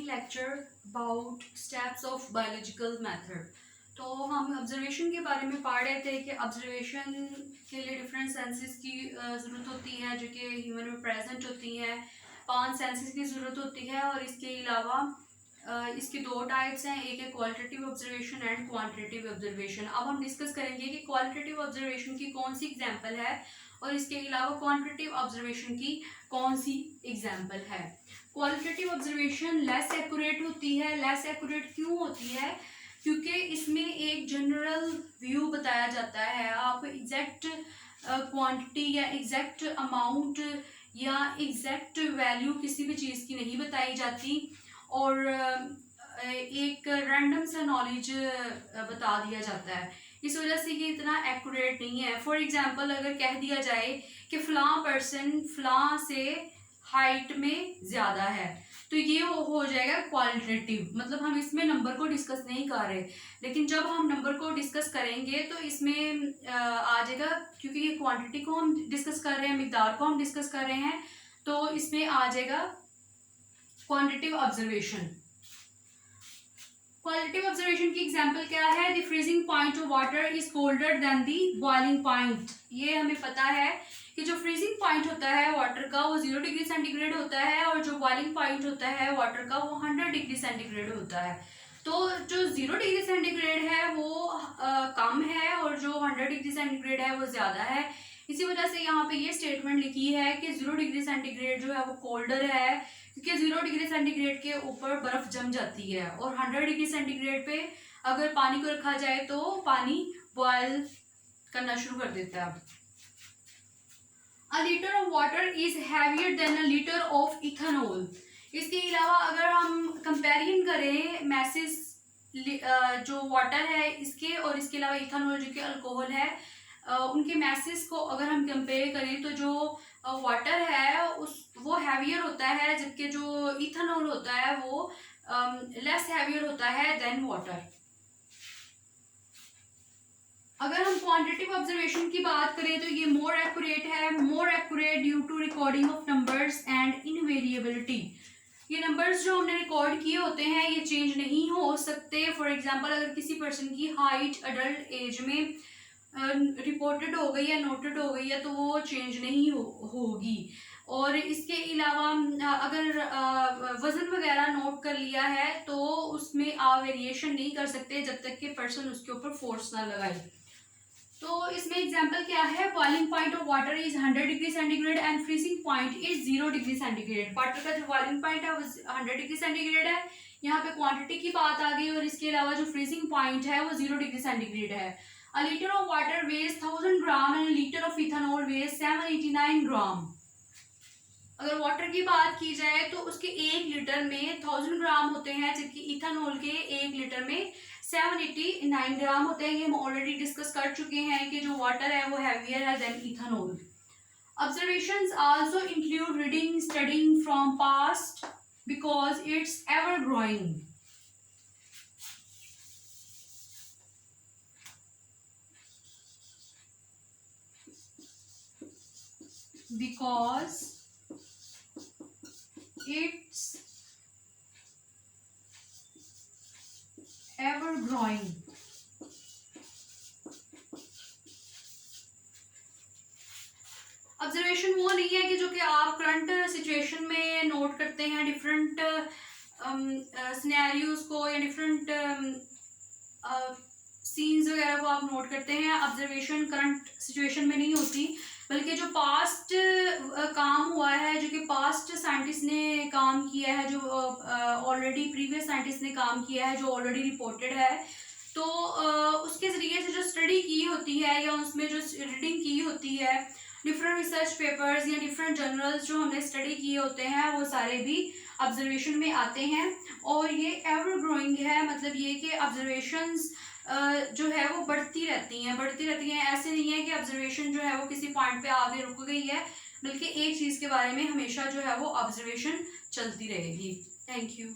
Lecture about steps of biological method. तो हम observation के बारे में पढ़ रहे थे कि ऑब्जर्वेशन के लिए डिफरेंट सेंसेस की ज़रूरत होती है जो कि ह्यूमन में प्रेजेंट होती हैं। 5 सेंसेस की ज़रूरत होती है और इसके अलावा इसकी 2 टाइप्स हैं, एक है qualitative observation and quantitative observation. अब हम डिस्कस करेंगे कि क्वालिटेटिव ऑब्जर्वेशन की कौन सी एग्जांपल है और इसके अलावा क्वांटिटेटिव ऑब्जर्वेशन की कौन सी एग्जांपल है। क्वालिटेटिव ऑब्जर्वेशन लेस एक्यूरेट होती है। लेस एक्यूरेट क्यों होती है? क्योंकि इसमें एक जनरल व्यू बताया जाता है। आप एग्जैक्ट क्वांटिटी या एग्जैक्ट अमाउंट या एग्जैक्ट वैल्यू किसी भी चीज़ की नहीं बताई जाती और एक रैंडम सा नॉलेज बता दिया जाता है। इस वजह से ये इतना एक्यूरेट नहीं है। फॉर एग्जांपल अगर कह दिया जाए कि फ़लाँ पर्सन फ़लाँ से हाइट में ज़्यादा है तो ये हो जाएगा क्वालिटेटिव, मतलब हम इसमें नंबर को डिस्कस नहीं कर रहे। लेकिन जब हम नंबर को डिस्कस करेंगे तो इसमें आ जाएगा, क्योंकि ये क्वांटिटी को हम डिस्कस कर रहे हैं, मिकदार को हम डिस्कस कर रहे हैं, तो इसमें आ जाएगा क्वांटिटेटिव ऑब्जर्वेशन। क्वालिटेटिव ऑब्जर्वेशन की एग्जांपल क्या है? The freezing point of water is colder than the boiling point. ये हमें पता है कि जो फ्रीजिंग पॉइंट होता है वाटर का वो 0 डिग्री सेंटीग्रेड होता है और जो बॉइलिंग पॉइंट होता है वाटर का वो 100 डिग्री सेंटीग्रेड होता है। तो जो 0 डिग्री सेंटीग्रेड है वो कम है और जो 100 डिग्री सेंटीग्रेड है वो ज़्यादा है। इसी वजह से यहाँ पे ये स्टेटमेंट लिखी है कि 0 डिग्री सेंटीग्रेड जो है वो कोल्डर है, क्योंकि 0 डिग्री सेंटीग्रेड के ऊपर बर्फ़ जम जाती है और 100 डिग्री सेंटीग्रेड पे अगर पानी को रखा जाए तो पानी बॉयल करना शुरू कर देता है। A liter of water is heavier than a liter of ethanol। इसके अलावा अगर हम कंपेरिजन करें मैसेस जो वाटर है इसके और इसके अलावा इथानॉल जो कि अल्कोहल है, उनके मैसेस को अगर हम कंपेयर करें तो जो वाटर है वो हैवियर होता है, जबकि जो इथानॉल होता है वो लेस हैवियर होता है देन वाटर। अगर हम क्वांटिटेटिव ऑब्जर्वेशन की बात करें तो ये मोर एक्यूरेट है, more accurate due to recording of numbers and invariability. ये नंबर्स जो हमने रिकॉर्ड किए होते हैं ये चेंज नहीं हो सकते। फॉर एग्जांपल अगर किसी पर्सन की हाइट अडल्ट एज में रिपोर्टेड हो गई या नोटेड हो गई है तो वो चेंज नहीं होगी। और इसके अलावा अगर वज़न वगैरह नोट कर लिया है तो उसमें आप वेरिएशन नहीं कर सकते जब तक कि पर्सन उसके ऊपर फोर्स ना लगाए। तो इसमें एग्जांपल क्या है? Boiling point of water is 100 degree centigrade and freezing point is 0 degree centigrade. Water का जो बॉइलिंग पॉइंट है वो 100 डिग्री सेंटीग्रेड है। यहाँ पे क्वांटिटी की बात आ गई और इसके अलावा जो फ्रीजिंग पॉइंट है वो 0 डिग्री सेंटीग्रेड है। A litre of water weighs 1000 gram and litre of ethanol weighs 789 gram. अगर वाटर की बात की जाए तो उसके 1 लीटर में 1000 ग्राम होते हैं, जबकि इथानॉल के 1 लीटर में 789 ग्राम होते हैं। ये हम ऑलरेडी डिस्कस कर चुके हैं कि जो वाटर है वो हैवियर है then ethanol. Observations also include reading, studying from past because it's ever growing. Because it's ever growing। Observation वो नहीं है कि जो कि आप करंट सिचुएशन में नोट करते हैं, डिफरेंट सिनेरियोज को या डिफरेंट सीन्स वगैरह को आप नोट करते हैं। ऑब्जर्वेशन करंट सिचुएशन में नहीं होती, बल्कि जो पास्ट काम हुआ है, जो कि पास्ट साइंटिस्ट ने काम किया है, जो ऑलरेडी प्रीवियस साइंटिस्ट ने काम किया है, जो ऑलरेडी रिपोर्टेड है, तो उसके ज़रिए से जो स्टडी की होती है या उसमें जो रीडिंग की होती है, डिफरेंट रिसर्च पेपर्स या डिफरेंट जर्नल्स जो हमने स्टडी किए होते हैं वो सारे भी ऑब्जर्वेशन में आते हैं। और ये एवर ग्रोइंग है, मतलब ये कि ऑब्जर्वेशंस जो है वो बढ़ती रहती हैं। ऐसे नहीं है कि ऑब्जर्वेशन जो है वो किसी पॉइंट पे आगे रुक गई है, बल्कि एक चीज़ के बारे में हमेशा जो है वो ऑब्जर्वेशन चलती रहेगी। Thank you.